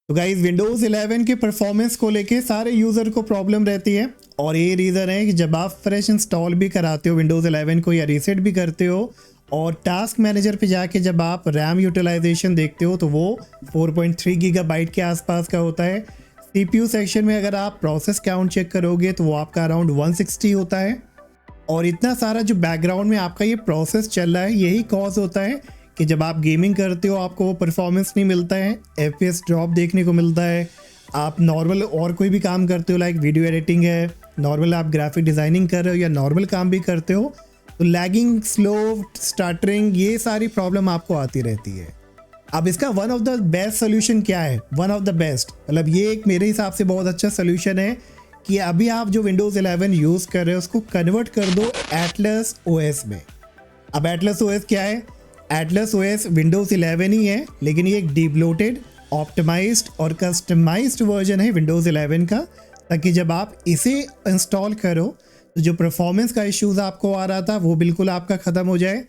तो guys Windows 11 के performance को लेके सारे यूज़र को प्रॉब्लम रहती है और ये रीज़न है कि जब आप फ्रेश इंस्टॉल भी कराते हो विंडोज़ 11 को या रीसेट भी करते हो और टास्क मैनेजर पे जाके जब आप रैम यूटिलाइजेशन देखते हो तो वो 4.3 गीगाबाइट के आसपास का होता है। सीपीयू सेक्शन में अगर आप प्रोसेस काउंट चेक करोगे तो वो आपका अराउंड 160 होता है और इतना सारा जो बैकग्राउंड में आपका ये प्रोसेस चल रहा है यही कॉज होता है कि जब आप गेमिंग करते हो आपको वो परफॉर्मेंस नहीं मिलता है, एफपीएस ड्रॉप देखने को मिलता है। आप नॉर्मल और कोई भी काम करते हो लाइक वीडियो एडिटिंग है, नॉर्मल आप ग्राफिक डिज़ाइनिंग कर रहे हो या नॉर्मल काम भी करते हो तो लैगिंग, स्लो स्टार्टरिंग, ये सारी प्रॉब्लम आपको आती रहती है। अब इसका one of the best solution क्या है? वन ऑफ द बेस्ट मतलब ये एक मेरे हिसाब से बहुत अच्छा सोल्यूशन है कि अभी आप जो विंडोज़ 11 यूज़ कर रहे हो उसको कन्वर्ट कर दो एटलस ओएस में। अब एटलस ओएस क्या है? एटलस ओएस विंडोज़ 11 ही है लेकिन ये एक डीबलोटेड, ऑप्टिमाइज्ड और कस्टमाइज्ड वर्जन है विंडोज़ 11 का, ताकि जब आप इसे इंस्टॉल करो तो जो परफॉर्मेंस का इश्यूज़ आपको आ रहा था वो बिल्कुल आपका ख़त्म हो जाए।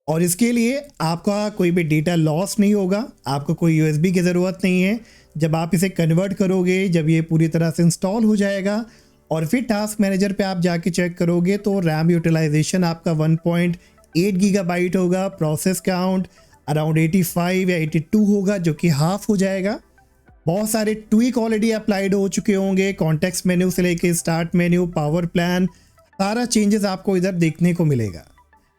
और इसके लिए आपका कोई भी डेटा लॉस नहीं होगा, आपको कोई यूएसबी की ज़रूरत नहीं है। जब आप इसे कन्वर्ट करोगे, जब ये पूरी तरह से इंस्टॉल हो जाएगा और फिर टास्क मैनेजर पे आप जाके चेक करोगे तो रैम यूटिलाइजेशन आपका 1.8 गीगाबाइट होगा, प्रोसेस काउंट अराउंड 85 या 82 होगा जो कि हाफ हो जाएगा। बहुत सारे ट्वीक ऑलरेडी अप्लाइड हो चुके होंगे, कॉन्टेक्स्ट मेन्यू से लेके स्टार्ट मेन्यू, पावर प्लान, सारा चेंजेस आपको इधर देखने को मिलेगा।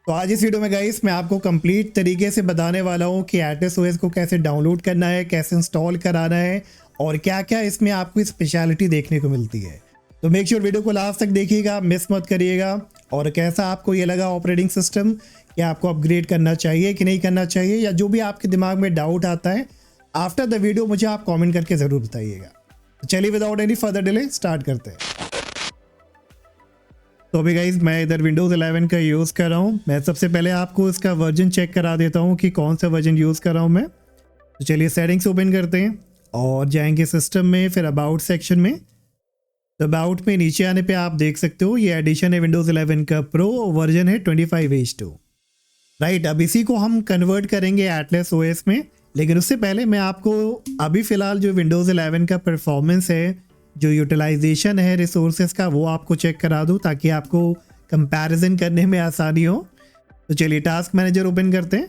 तो आज इस वीडियो में गाइस मैं आपको कंप्लीट तरीके से बताने वाला हूँ कि एटलस ओएस को कैसे डाउनलोड करना है, कैसे इंस्टॉल कराना है और क्या क्या इसमें आपको स्पेशलिटी देखने को मिलती है। तो मेक श्योर वीडियो को लास्ट तक देखिएगा, मिस मत करिएगा। और कैसा आपको ये लगा ऑपरेटिंग सिस्टम, क्या आपको अपग्रेड करना चाहिए कि नहीं करना चाहिए, या जो भी आपके दिमाग में डाउट आता है आफ्टर द वीडियो मुझे आप कमेंट करके ज़रूर बताइएगा। तो चलिए without any further delay start करते हैं। तो अभी गाइज मैं इधर विंडोज़ 11 का यूज़ कर रहा हूँ। मैं सबसे पहले आपको इसका वर्जन चेक करा देता हूँ कि कौन सा वर्जन यूज़ कर रहा हूँ मैं। तो चलिए सेटिंग्स ओपन करते हैं और जाएंगे सिस्टम में, फिर अबाउट सेक्शन में। तो अबाउट में नीचे आने पे आप देख सकते हो ये एडिशन है विंडोज़ 11 का प्रो, वर्जन है 25H2 राइट। अब इसी को हम कन्वर्ट करेंगे एटलस ओएस में, लेकिन उससे पहले मैं आपको अभी फ़िलहाल जो विंडोज़ 11 का परफॉर्मेंस है, जो यूटिलाइजेशन है रिसोर्सेज का, वो आपको चेक करा दूँ ताकि आपको कंपैरिजन करने में आसानी हो। तो चलिए टास्क मैनेजर ओपन करते हैं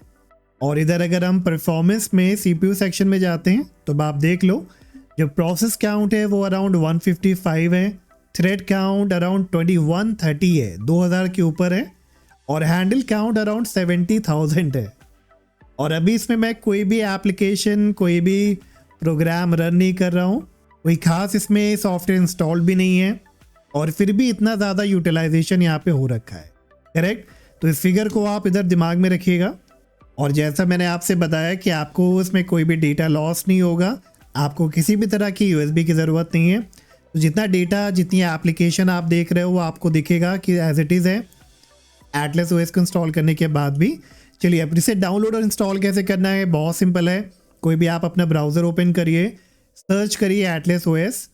और इधर अगर हम परफॉर्मेंस में सीपीयू सेक्शन में जाते हैं तो आप देख लो जो प्रोसेस काउंट है वो अराउंड 155 है, थ्रेड काउंट अराउंड 2130 है, 2000 के ऊपर है और हैंडल काउंट अराउंड 70,000 है। और अभी इसमें मैं कोई भी एप्लीकेशन, कोई भी प्रोग्राम रन नहीं कर रहा हूँ, कोई खास इसमें सॉफ्टवेयर इंस्टॉल भी नहीं है और फिर भी इतना ज़्यादा यूटिलाइजेशन यहाँ पे हो रखा है, करेक्ट। तो इस फिगर को आप इधर दिमाग में रखिएगा। और जैसा मैंने आपसे बताया कि आपको इसमें कोई भी डेटा लॉस नहीं होगा, आपको किसी भी तरह की यूएसबी की ज़रूरत नहीं है। तो जितना डेटा, जितनी एप्लीकेशन आप देख रहे हो वो आपको दिखेगा कि एज इट इज़ है एटलस ओएस को इंस्टॉल करने के बाद भी। चलिए अब इसे डाउनलोड और इंस्टॉल कैसे करना है, बहुत सिंपल है। कोई भी आप अपना ब्राउज़र ओपन करिए, सर्च करिए एटलस ओएस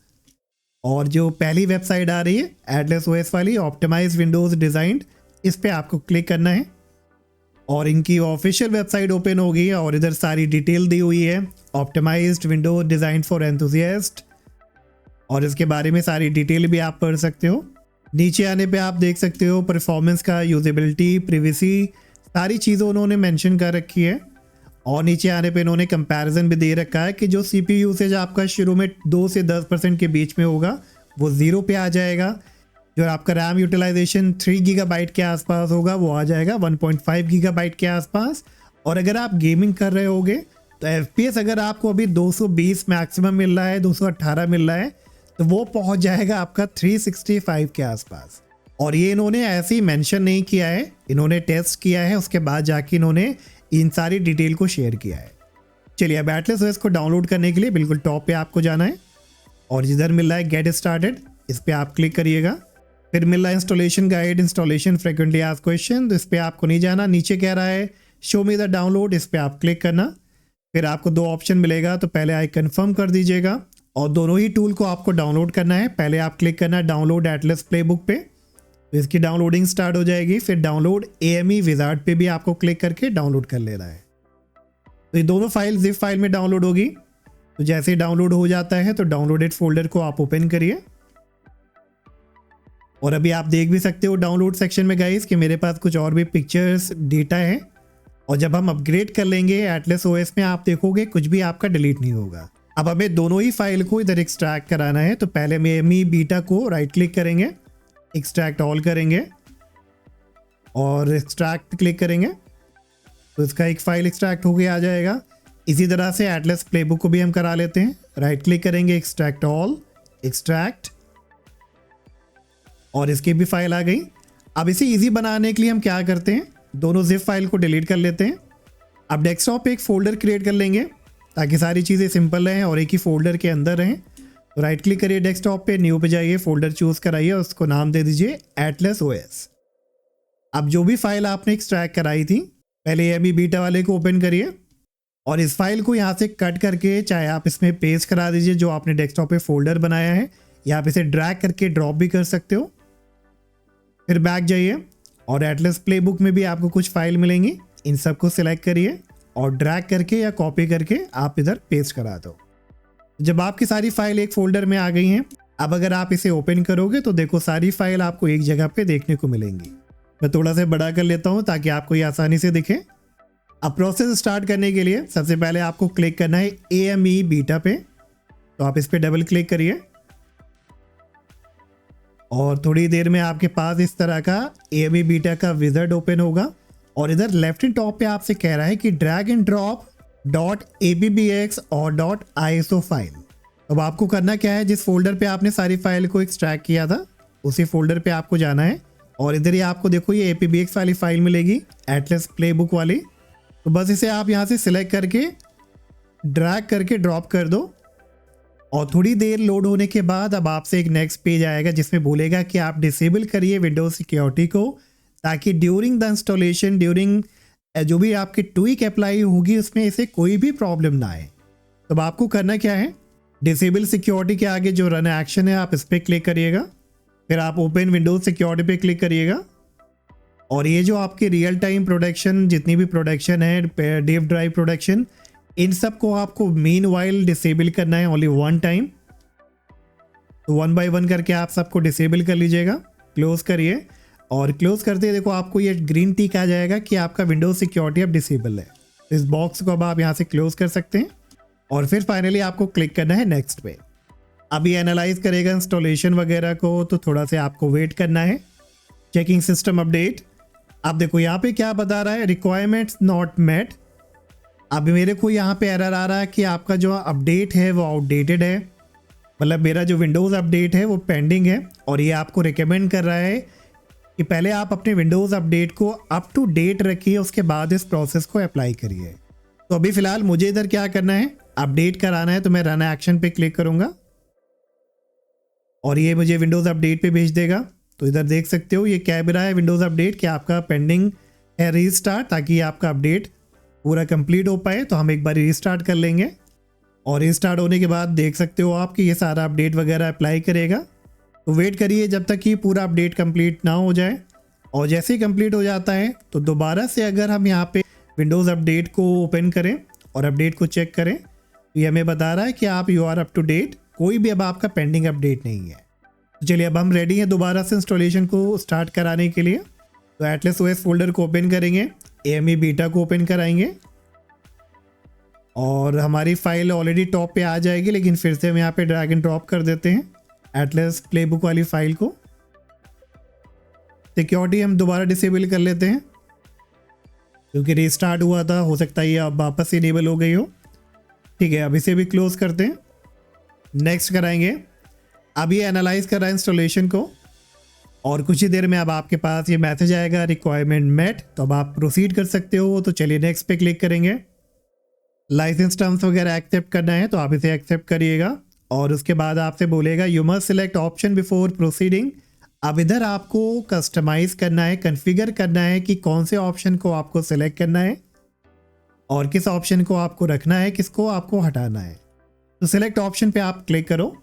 और जो पहली वेबसाइट आ रही है एटलस ओएस वाली, ऑप्टिमाइज विंडोज़ डिज़ाइंड, इस पर आपको क्लिक करना है और इनकी ऑफिशियल वेबसाइट ओपन होगी और इधर सारी डिटेल दी हुई है, optimised Windows design for enthusiast, और इसके बारे में सारी डिटेल भी आप पढ़ सकते हो। नीचे आने पे आप देख सकते हो परफॉर्मेंस का, यूजेबिलिटी, प्रिवेसी, सारी चीज़ें उन्होंने मेंशन कर रखी है। और नीचे आने पे इन्होंने कंपैरिजन भी दे रखा है कि जो सीपीयू यूसेज आपका शुरू में 2 से 10% के बीच में होगा वो 0 पे आ जाएगा। जो आपका रैम यूटिलाइजेशन 3 गीगाबाइट के आसपास होगा वो आ जाएगा 1.5 गीगाबाइट के आसपास। और अगर आप गेमिंग कर रहे होगे तो एफपीएस अगर आपको अभी 220 मैक्सिमम मिल रहा है, 218 मिल रहा है, तो वो पहुंच जाएगा आपका 365 के आसपास। और ये इन्होंने ऐसे ही मेंशन नहीं किया है, इन्होंने टेस्ट किया है, उसके बाद जाके इन्होंने इन सारी डिटेल को शेयर किया है। चलिए अब एटलस ओएस को डाउनलोड करने के लिए बिल्कुल टॉप पे आपको जाना है और जिधर मिल रहा है गेट स्टार्टेड, इस पर आप क्लिक करिएगा। फिर मिल रहा है installation guide, installation frequently asked question, तो इस पर आपको नहीं जाना। नीचे कह रहा है शो मी द डाउनलोड, इस पर आप क्लिक करना। फिर आपको 2 ऑप्शन मिलेगा, तो पहले आई कंफर्म कर दीजिएगा और दोनों ही टूल को आपको डाउनलोड करना है। पहले आप क्लिक करना है डाउनलोड एटलस प्लेबुक पे, तो इसकी डाउनलोडिंग स्टार्ट हो जाएगी। फिर डाउनलोड AME विजार्ड पे भी आपको क्लिक करके डाउनलोड कर लेना है। तो ये दोनों फाइल जिप फाइल में डाउनलोड होगी। तो जैसे ही डाउनलोड हो जाता है तो डाउनलोडेड फोल्डर को आप ओपन करिए और अभी आप देख भी सकते हो डाउनलोड सेक्शन में गाइस कि मेरे पास कुछ और भी पिक्चर्स डेटा है और जब हम अपग्रेड कर लेंगे एटलस ओएस में आप देखोगे कुछ भी आपका डिलीट नहीं होगा। अब हमें दोनों ही फाइल को इधर एक्सट्रैक्ट कराना है तो पहले हम एमी बीटा को राइट क्लिक करेंगे, एक्सट्रैक्ट ऑल करेंगे और एक्सट्रैक्ट क्लिक करेंगे तो इसका एक फाइल एक्सट्रैक्ट होके आ जाएगा। इसी तरह से एटलस प्लेबुक को भी हम करा लेते हैं, राइट क्लिक करेंगे, एक्सट्रैक्ट ऑल, एक्सट्रैक्ट और इसकी भी फाइल आ गई। अब इसे इजी बनाने के लिए हम क्या करते हैं, दोनों जिप फाइल को डिलीट कर लेते हैं। अब डेस्कटॉप पे एक फोल्डर क्रिएट कर लेंगे ताकि सारी चीज़ें सिंपल रहें और एक ही फोल्डर के अंदर रहें। तो राइट क्लिक करिए डेस्कटॉप पे, न्यू पे जाइए, फोल्डर चूज़ कराइए, उसको नाम दे दीजिए एटलस ओएस। अब जो भी फाइल आपने एक्सट्रैक्ट कराई थी पहले एमी बीटा वाले को ओपन करिए और इस फाइल को यहाँ से कट करके चाहे आप इसमें पेस्ट करा दीजिए जो आपने डेस्कटॉप पे फोल्डर बनाया है, या आप इसे ड्रैग करके ड्रॉप भी कर सकते हो। फिर बैक जाइए और एटलस प्लेबुक में भी आपको कुछ फाइल मिलेंगी, इन सब को सिलेक्ट करिए और ड्रैग करके या कॉपी करके आप इधर पेस्ट करा दो। जब आपकी सारी फाइल एक फोल्डर में आ गई हैं, अब अगर आप इसे ओपन करोगे तो देखो सारी फाइल आपको एक जगह पे देखने को मिलेंगी। मैं थोड़ा सा बड़ा कर लेता हूँ ताकि आपको ये आसानी से दिखे। अब प्रोसेस स्टार्ट करने के लिए सबसे पहले आपको क्लिक करना है एमी बीटा पे, तो आप इस पर डबल क्लिक करिए और थोड़ी देर में आपके पास इस तरह का एमी बीटा का विज़ार्ड ओपन होगा और इधर लेफ्ट हैंड टॉप पे आपसे कह रहा है कि ड्रैग एंड ड्रॉप .appx और .iso फाइल। अब आपको करना क्या है, जिस फोल्डर पे आपने सारी फाइल को एक्सट्रैक्ट किया था उसी फोल्डर पे आपको जाना है और इधर ही आपको देखो ये appx वाली फाइल मिलेगी, एटलस प्लेबुक वाली। तो बस इसे आप यहाँ से सिलेक्ट करके ड्रैग करके ड्रॉप कर दो और थोड़ी देर लोड होने के बाद अब आपसे एक नेक्स्ट पेज आएगा जिसमें बोलेगा कि आप डिसेबल करिए विंडोज सिक्योरिटी को ताकि ड्यूरिंग द इंस्टॉलेशन, ड्यूरिंग जो भी आपकी ट्वीक अप्लाई होगी उसमें इसे कोई भी प्रॉब्लम ना आए। तो अब आपको करना क्या है, डिसेबल सिक्योरिटी के आगे जो रन एक्शन है आप इस पर क्लिक करिएगा, फिर आप ओपन विंडोज सिक्योरिटी पे क्लिक करिएगा और ये जो आपकी रियल टाइम प्रोटेक्शन जितनी भी प्रोटेक्शन है, डेव ड्राइव प्रोटेक्शन, इन सब को आपको मीन वाइल डिसेबल करना है ओनली वन टाइम। तो वन बाय वन करके आप सबको डिसेबल कर लीजिएगा। क्लोज करिए और क्लोज करते देखो आपको ये ग्रीन टिक आ जाएगा कि आपका विंडोज सिक्योरिटी अब डिसेबल है। इस बॉक्स को अब आप यहाँ से क्लोज कर सकते हैं और फिर फाइनली आपको क्लिक करना है नेक्स्ट पे। अभी एनालाइज करेगा इंस्टॉलेशन वगैरह को, तो थोड़ा सा आपको वेट करना है। चेकिंग सिस्टम अपडेट, अब देखो यहाँ पे क्या बता रहा है, रिक्वायरमेंट्स नॉट मेट। अभी मेरे को यहाँ पे एरर आ रहा है कि आपका जो अपडेट है वो आउटडेटेड है, मतलब मेरा जो विंडोज़ अपडेट है वो पेंडिंग है और ये आपको रिकमेंड कर रहा है कि पहले आप अपने विंडोज़ अपडेट को अप टू डेट रखिए, उसके बाद इस प्रोसेस को अप्लाई करिए। तो अभी फ़िलहाल मुझे इधर क्या करना है, अपडेट कराना है, तो मैं रन एक्शन पे क्लिक करूँगा और ये मुझे विंडोज़ अपडेट पे भेज देगा। तो इधर देख सकते हो ये कह भी रहा है विंडोज़ अपडेट कि आपका पेंडिंग है रीस्टार्ट, ताकि आपका अपडेट पूरा कंप्लीट हो पाए। तो हम एक बार रीस्टार्ट कर लेंगे और रीस्टार्ट होने के बाद देख सकते हो आप कि ये सारा अपडेट वगैरह अप्लाई करेगा। तो वेट करिए जब तक कि पूरा अपडेट कंप्लीट ना हो जाए और जैसे ही कंप्लीट हो जाता है तो दोबारा से अगर हम यहाँ पे विंडोज़ अपडेट को ओपन करें और अपडेट को चेक करें तो ये हमें बता रहा है कि आप you are up to date, कोई भी अब आपका पेंडिंग अपडेट नहीं है। तो चलिए अब हम रेडी हैं दोबारा से इंस्टॉलेशन को स्टार्ट कराने के लिए। तो एटलस ओएस फोल्डर को ओपन करेंगे, एमी बीटा को ओपन कराएंगे और हमारी फाइल ऑलरेडी टॉप पे आ जाएगी, लेकिन फिर से हम यहाँ पे ड्रैग एंड ड्रॉप कर देते हैं एटलस प्लेबुक वाली फाइल को। सिक्योरिटी हम दोबारा डिसेबल कर लेते हैं क्योंकि रीस्टार्ट हुआ था, हो सकता है ये अब वापस इनेबल हो गई हो। ठीक है, अब इसे भी क्लोज करते हैं, नेक्स्ट कराएंगे। अब ये एनालाइज कर रहा है इंस्टॉलेशन को और कुछ ही देर में अब आपके पास ये मैसेज आएगा रिक्वायरमेंट मेट, तो अब आप प्रोसीड कर सकते हो। तो चलिए नेक्स्ट पे क्लिक करेंगे। लाइसेंस टर्म्स वगैरह एक्सेप्ट करना है तो आप इसे एक्सेप्ट करिएगा और उसके बाद आपसे बोलेगा you must select option before proceeding. अब इधर आपको कस्टमाइज करना है, कन्फिगर करना है कि कौन से ऑप्शन को आपको सिलेक्ट करना है और किस ऑप्शन को आपको रखना है, किसको आपको हटाना है। तो सिलेक्ट ऑप्शन पे आप क्लिक करो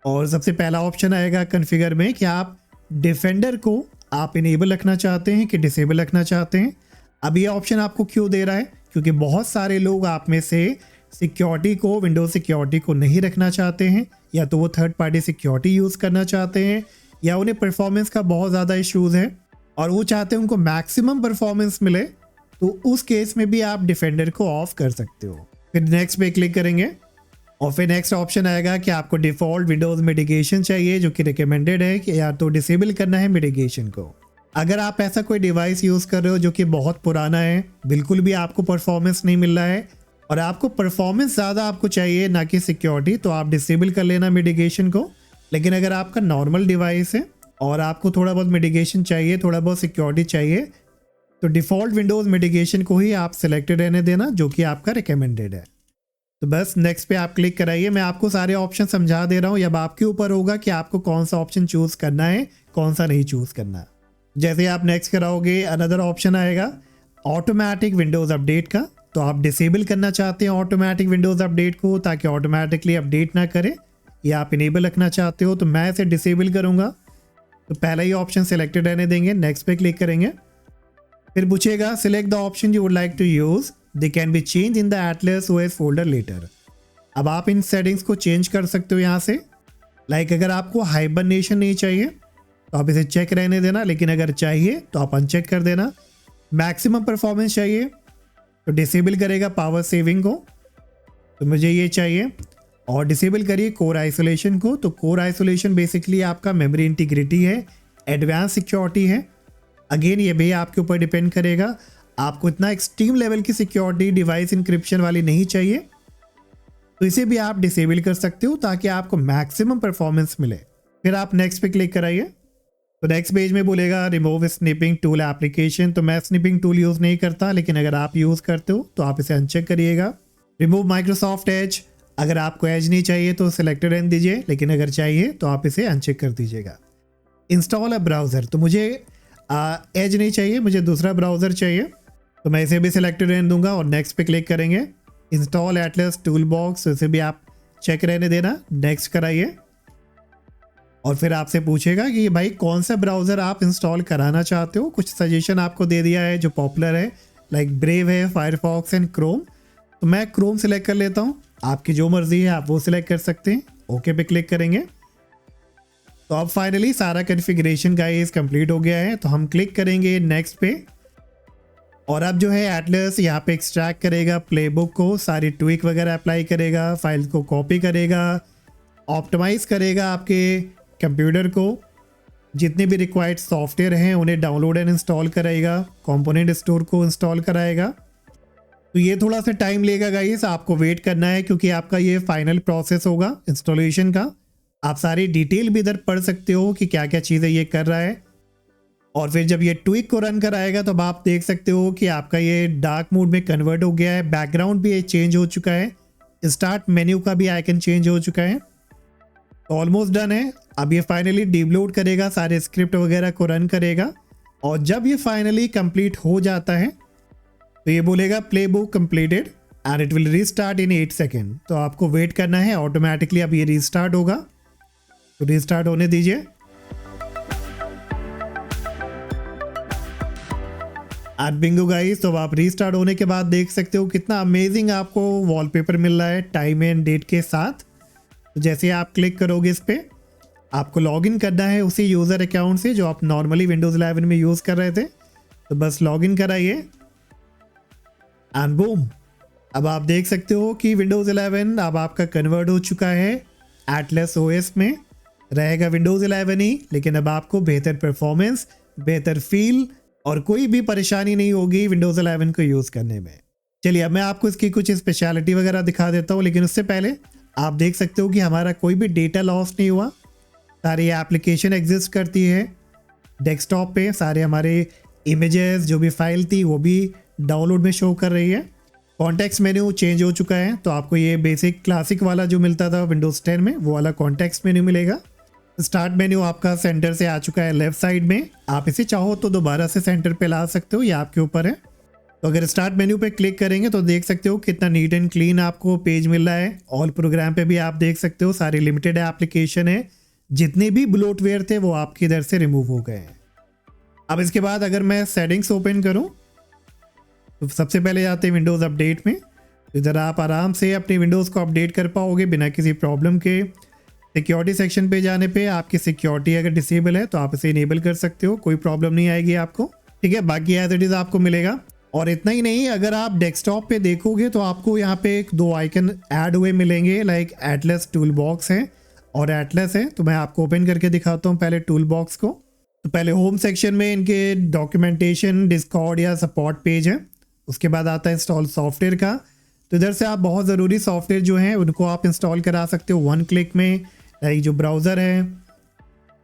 और सबसे पहला ऑप्शन आएगा कन्फिगर में कि आप डिफेंडर को आप इनेबल रखना चाहते हैं कि डिसेबल रखना चाहते हैं। अब ये ऑप्शन आपको क्यों दे रहा है, क्योंकि बहुत सारे लोग आप में से सिक्योरिटी को, विंडोज सिक्योरिटी को नहीं रखना चाहते हैं, या तो वो थर्ड पार्टी सिक्योरिटी यूज़ करना चाहते हैं, या उन्हें परफॉर्मेंस का बहुत ज़्यादा इश्यूज़ है और वो चाहते हैं उनको मैक्सिमम परफॉर्मेंस मिले, तो उस केस में भी आप डिफेंडर को ऑफ कर सकते हो। फिर नेक्स्ट पे क्लिक करेंगे और फिर नेक्स्ट ऑप्शन आएगा कि आपको डिफ़ॉल्ट विंडोज़ मिटिगेशन चाहिए, जो कि रिकमेंडेड है कि या तो डिसेबल करना है मिटिगेशन को। अगर आप ऐसा कोई डिवाइस यूज़ कर रहे हो जो कि बहुत पुराना है, बिल्कुल भी आपको परफॉर्मेंस नहीं मिल रहा है और आपको परफॉर्मेंस ज़्यादा आपको चाहिए ना कि सिक्योरिटी, तो आप डिसेबल कर लेना मिटिगेशन को। लेकिन अगर आपका नॉर्मल डिवाइस है और आपको थोड़ा बहुत मिटिगेशन चाहिए, थोड़ा बहुत सिक्योरिटी चाहिए, तो डिफ़ॉल्ट विंडोज़ मिटिगेशन को ही आप सिलेक्टेड रहने देना, जो कि आपका रिकमेंडेड है। तो बस नेक्स्ट पे आप क्लिक कराइए। मैं आपको सारे ऑप्शन समझा दे रहा हूँ, अब आपके ऊपर होगा कि आपको कौन सा ऑप्शन चूज़ करना है, कौन सा नहीं चूज़ करना। जैसे आप नेक्स्ट कराओगे, अनदर ऑप्शन आएगा ऑटोमेटिक विंडोज़ अपडेट का। तो आप डिसेबल करना चाहते हैं ऑटोमेटिक विंडोज़ अपडेट को, ताकि ऑटोमेटिकली अपडेट ना करे, या आप इनेबल रखना चाहते हो, तो मैं इसे डिसेबल करूँगा। तो पहला ही ऑप्शन सेलेक्टेड रहने देंगे, नेक्स्ट पे क्लिक करेंगे। फिर पूछेगा select the option you would like to use, they can be change in the Atlas OS folder later. अब आप इन सेटिंग्स को चेंज कर सकते हो यहाँ से। लाइक अगर आपको हाइबरनेशन नहीं चाहिए तो आप इसे चेक रहने देना, लेकिन अगर चाहिए तो आप अनचेक कर देना। मैक्सिमम परफॉर्मेंस चाहिए तो डिसेबल करेगा पावर सेविंग को, तो मुझे ये चाहिए। और डिसेबल करिए कोर आइसोलेशन को। तो कोर आइसोलेशन बेसिकली आपका मेमोरी इंटीग्रिटी है, एडवांस सिक्योरिटी है। अगेन ये भी आपके ऊपर डिपेंड करेगा, आपको इतना एक्सट्रीम लेवल की सिक्योरिटी डिवाइस इंक्रिप्शन वाली नहीं चाहिए, तो इसे भी आप डिसेबल कर सकते हो ताकि आपको मैक्सिमम परफॉर्मेंस मिले। फिर आप नेक्स्ट पे क्लिक कराइए। तो नेक्स्ट पेज में बोलेगा रिमूव स्निपिंग टूल एप्लीकेशन। तो मैं स्निपिंग टूल यूज़ नहीं करता, लेकिन अगर आप यूज़ करते हो तो आप इसे अनचेक करिएगा। रिमूव माइक्रोसॉफ्ट एज, अगर आपको एज नहीं चाहिए तो सिलेक्टेड रहने दीजिए, लेकिन अगर चाहिए तो आप इसे अनचेक कर दीजिएगा। इंस्टॉल अ ब्राउज़र, तो मुझे एज नहीं चाहिए, मुझे दूसरा ब्राउज़र चाहिए, तो मैं इसे भी सिलेक्टेड रहने दूंगा और नेक्स्ट पे क्लिक करेंगे। इंस्टॉल एटलस टूल बॉक्स, इसे भी आप चेक रहने देना, नेक्स्ट कराइए। और फिर आपसे पूछेगा कि भाई कौन सा ब्राउज़र आप इंस्टॉल कराना चाहते हो। कुछ सजेशन आपको दे दिया है जो पॉपुलर है, लाइक ब्रेव है, फायरफॉक्स एंड क्रोम। तो मैं क्रोम सिलेक्ट कर लेता हूँ, आपकी जो मर्जी है आप वो सिलेक्ट कर सकते हैं। ओके पे क्लिक करेंगे। तो अब फाइनली सारा कॉन्फ़िगरेशन गाइस कंप्लीट हो गया है, तो हम क्लिक करेंगे नेक्स्ट पे। और अब जो है एटलस यहाँ पे एक्सट्रैक्ट करेगा प्लेबुक को, सारी ट्विक वगैरह अप्लाई करेगा, फाइल को कॉपी करेगा, ऑप्टिमाइज़ करेगा आपके कंप्यूटर को, जितने भी रिक्वायर्ड सॉफ्टवेयर हैं उन्हें डाउनलोड एंड इंस्टॉल कराएगा, कंपोनेंट स्टोर को इंस्टॉल कराएगा। तो ये थोड़ा सा टाइम लेगा गाइस, आपको वेट करना है, क्योंकि आपका ये फाइनल प्रोसेस होगा इंस्टॉलेशन का। आप सारी डिटेल भी इधर पढ़ सकते हो कि क्या क्या चीज़ें ये कर रहा है। और फिर जब ये ट्विक को रन कराएगा तो आप देख सकते हो कि आपका ये डार्क मोड में कन्वर्ट हो गया है, बैकग्राउंड भी ये चेंज हो चुका है, स्टार्ट मेन्यू का भी आइकन चेंज हो चुका है। ऑलमोस्ट डन है। अब ये फाइनली डिलोड करेगा, सारे स्क्रिप्ट वगैरह को रन करेगा, और जब ये फाइनली कंप्लीट हो जाता है तो ये बोलेगा play book completed and it will restart in 8 second. तो आपको वेट करना है, ऑटोमेटिकली अब ये रीस्टार्ट होगा, तो रीस्टार्ट होने दीजिए। एट बिंगो गाइस, तो आप रीस्टार्ट होने के बाद देख सकते हो कितना अमेजिंग आपको वॉलपेपर मिल रहा है टाइम एंड डेट के साथ। तो जैसे आप क्लिक करोगे इस पर, आपको लॉगिन करना है उसी यूज़र अकाउंट से जो आप नॉर्मली विंडोज़ 11 में यूज़ कर रहे थे। तो बस लॉगिन कराइए एंड बूम, अब आप देख सकते हो कि विंडोज़ 11 अब आपका कन्वर्ट हो चुका है एटलस ओएस में। रहेगा विंडोज़ 11 ही, लेकिन अब आपको बेहतर परफॉर्मेंस, बेहतर फील और कोई भी परेशानी नहीं होगी विंडोज़ 11 को यूज़ करने में। चलिए अब मैं आपको इसकी कुछ स्पेशलिटी वगैरह दिखा देता हूँ, लेकिन उससे पहले आप देख सकते हो कि हमारा कोई भी डेटा लॉस नहीं हुआ। सारी एप्लीकेशन एग्जिस्ट करती है डेस्कटॉप पे, सारे हमारे इमेजेस जो भी फाइल थी वो भी डाउनलोड में शो कर रही है। कॉन्टेक्स्ट मेन्यू चेंज हो चुका है, तो आपको ये बेसिक क्लासिक वाला जो मिलता था विंडोज़ 10 में वो वाला कॉन्टेक्स्ट मेन्यू मिलेगा। स्टार्ट मेन्यू आपका सेंटर से आ चुका है लेफ्ट साइड में, आप इसे चाहो तो दोबारा से सेंटर पे ला सकते हो, ये आपके ऊपर है। तो अगर स्टार्ट मेन्यू पे क्लिक करेंगे तो देख सकते हो कितना नीट एंड क्लीन आपको पेज मिल रहा है। ऑल प्रोग्राम पे भी आप देख सकते हो सारी लिमिटेड एप्लीकेशन है, जितने भी ब्लोटवेयर थे वो आपके इधर से रिमूव हो गए हैं। अब इसके बाद अगर मैं सेटिंग्स ओपन करूं तो सबसे पहले जाते हैं विंडोज़ अपडेट में। इधर आप आराम से अपनी विंडोज़ को अपडेट कर पाओगे बिना किसी प्रॉब्लम के। सिक्योरिटी सेक्शन पे जाने पे आपकी सिक्योरिटी अगर डिसेबल है तो आप इसे इनेबल कर सकते हो, कोई प्रॉब्लम नहीं आएगी आपको, ठीक है। बाकी एज इट इज़ आपको मिलेगा। और इतना ही नहीं, अगर आप डेस्कटॉप पे देखोगे तो आपको यहाँ पे एक 2 आइकन ऐड हुए मिलेंगे, लाइक एटलस टूल बॉक्स है और एटलस है। तो मैं आपको ओपन करके दिखाता हूँ पहले टूल बॉक्स को। तो पहले होम सेक्शन में इनके डॉक्यूमेंटेशन, डिस्कॉर्ड या सपोर्ट पेज है। उसके बाद आता है इंस्टॉल सॉफ्टवेयर का। तो इधर से आप बहुत ज़रूरी सॉफ्टवेयर जो हैं उनको आप इंस्टॉल करा सकते हो 1 क्लिक में। लाइक जो ब्राउज़र है,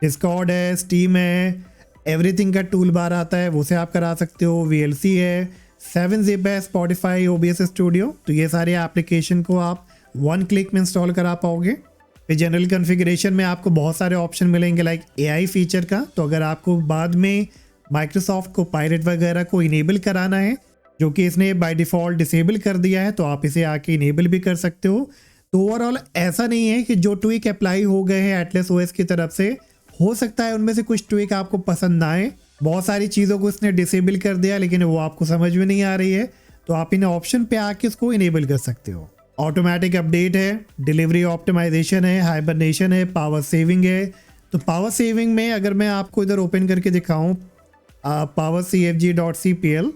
डिस्कॉर्ड है, स्टीम है, एवरीथिंग का टूल बार आता है वो से आप करा सकते हो। VLC है, 7-Zip है, स्पॉटिफाई, OBS स्टूडियो। तो ये सारे एप्लीकेशन को आप 1 क्लिक में इंस्टॉल करा पाओगे। फिर जनरल कॉन्फ़िगरेशन में आपको बहुत सारे ऑप्शन मिलेंगे लाइक AI फीचर का। तो अगर आपको बाद में माइक्रोसॉफ्ट को पायरेट वगैरह को इनेबल कराना है, जो कि इसने बाय डिफ़ॉल्ट डिसेबल कर दिया है, तो आप इसे आके इनेबल भी कर सकते हो। तो ओवरऑल ऐसा नहीं है कि जो ट्विक अप्लाई हो गए हैं एटलस OS की तरफ से, हो सकता है उनमें से कुछ ट्विक आपको पसंद ना आए। बहुत सारी चीज़ों को इसने डिसेबल कर दिया लेकिन वो आपको समझ में नहीं आ रही है, तो आप इन ऑप्शन पे आके इसको इनेबल कर सकते हो। ऑटोमेटिक अपडेट है, डिलीवरी ऑप्टिमाइजेशन है, हाइबरनेशन है, पावर सेविंग है। तो पावर सेविंग में अगर मैं आपको इधर ओपन करके दिखाऊं powercfg.cpl,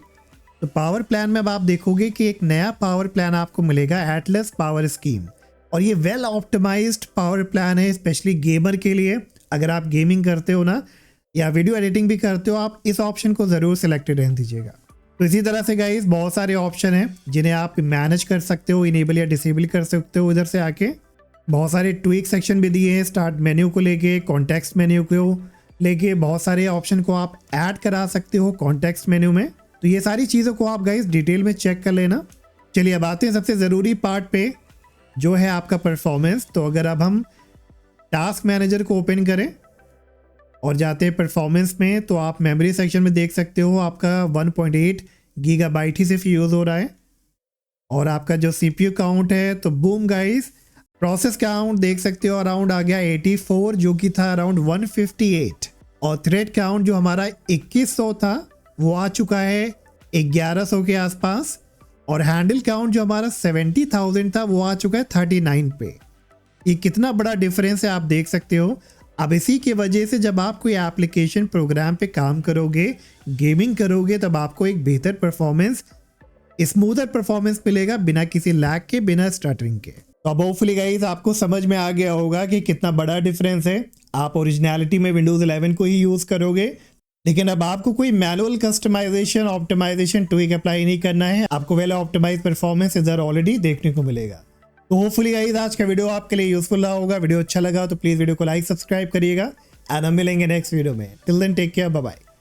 तो पावर प्लान में अब आप देखोगे कि एक नया पावर प्लान आपको मिलेगा, एटलस पावर स्कीम। और ये वेल ऑप्टिमाइज्ड पावर प्लान है स्पेशली गेमर के लिए। अगर आप गेमिंग करते हो ना या वीडियो एडिटिंग भी करते हो, आप इस ऑप्शन को ज़रूर सिलेक्टेड रहने दीजिएगा। तो इसी तरह से गाइस बहुत सारे ऑप्शन हैं जिन्हें आप मैनेज कर सकते हो, इनेबल या डिसेबल कर सकते हो। इधर से आके बहुत सारे ट्विक सेक्शन भी दिए हैं, स्टार्ट मेन्यू को लेके, कॉन्टेक्स्ट मेन्यू को लेके बहुत सारे ऑप्शन को आप ऐड करा सकते हो कॉन्टेक्स्ट मेन्यू में। तो ये सारी चीज़ों को आप गाइस डिटेल में चेक कर लेना। चलिए अब आते हैं सबसे ज़रूरी पार्ट पे, जो है आपका परफॉर्मेंस। तो अगर अब हम टास्क मैनेजर को ओपन करें और जाते हैं परफॉर्मेंस में, तो आप मेमोरी सेक्शन में देख सकते हो आपका 1.8 गीगाबाइट ही सिर्फ यूज़ हो रहा है। और आपका जो CPU काउंट है, तो बूम गाइस, प्रोसेस काउंट देख सकते हो अराउंड आ गया 84, जो कि था अराउंड 158। और थ्रेड काउंट जो हमारा 2100 था वो आ चुका है 1100 के आसपास। और हैंडल काउंट जो हमारा 70,000 था वो आ चुका है 39 पे। ये कितना बड़ा डिफरेंस है आप देख सकते हो। अब इसी की वजह से जब आप कोई एप्लीकेशन प्रोग्राम पे काम करोगे, गेमिंग करोगे, तब आपको एक बेहतर परफॉर्मेंस, स्मूथर परफॉर्मेंस मिलेगा बिना किसी लैग के, बिना स्टटरिंग के। तो अब होपफुली गाइस आपको समझ में आ गया होगा कि कितना बड़ा डिफरेंस है। आप ओरिजिनलिटी में विंडोज़ 11 को ही यूज़ करोगे, लेकिन अब आपको कोई manual customisation, optimisation tweak apply नहीं करना है। आपको वेल ऑप्टिमाइज परफॉर्मेंस इधर ऑलरेडी देखने को मिलेगा। तो होपफुली गाइस आज का वीडियो आपके लिए यूजफुल रहा होगा। वीडियो अच्छा लगा तो प्लीज़ वीडियो को लाइक, सब्सक्राइब करिएगा। एंड हम मिलेंगे नेक्स्ट वीडियो में। Till then take care, bye bye.